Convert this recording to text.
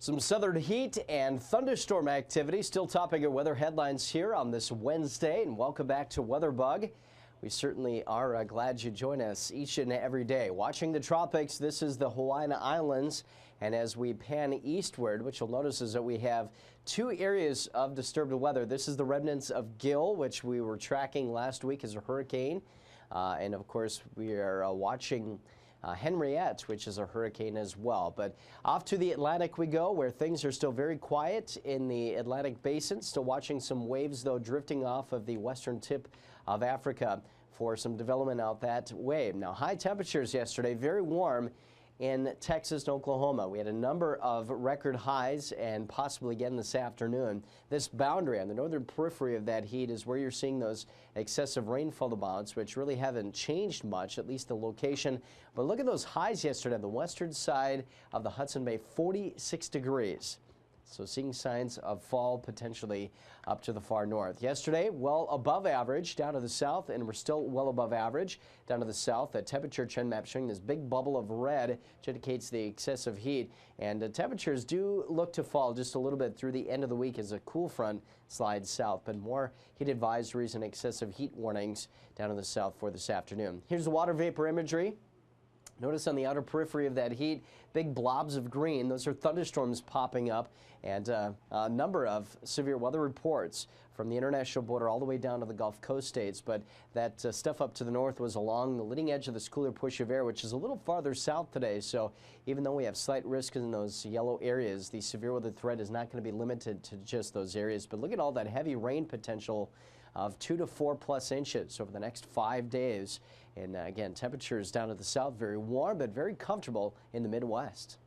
Some southern heat and thunderstorm activity still topping our weather headlines here on this Wednesday. And welcome back to WeatherBug. We certainly are glad you join us each and every day. Watching the tropics, this is the Hawaiian Islands. And as we pan eastward, what you'll notice is that we have two areas of disturbed weather. This is the remnants of Gil, which we were tracking last week as a hurricane. And of course, we are watching Henriette, which is a hurricane as well. But off to the Atlantic we go, where things are still very quiet in the Atlantic basin. Still watching some waves, though, drifting off of the western tip of Africa for some development out that way. Now, high temperatures yesterday, very warm in Texas and Oklahoma. We had a number of record highs and possibly again this afternoon. This boundary on the northern periphery of that heat is where you're seeing those excessive rainfall amounts, which really haven't changed much, at least the location. But look at those highs yesterday on the western side of the Hudson Bay, 46 degrees. So seeing signs of fall potentially up to the far north. Yesterday, well above average down to the south, and we're still well above average down to the south. The temperature trend map showing this big bubble of red, which indicates the excessive heat. And the temperatures do look to fall just a little bit through the end of the week as a cool front slides south. But more heat advisories and excessive heat warnings down in the south for this afternoon. Here's the water vapor imagery. Notice on the outer periphery of that heat, big blobs of green. Those are thunderstorms popping up, and a number of severe weather reports from the international border all the way down to the Gulf Coast states. But that stuff up to the north was along the leading edge of this cooler push of air, which is a little farther south today. So even though we have slight risk in those yellow areas, the severe weather threat is not going to be limited to just those areas. But look at all that heavy rain potential of 2 to 4+ inches over the next 5 days. And again, temperatures down to the south very warm, but very comfortable in the Midwest.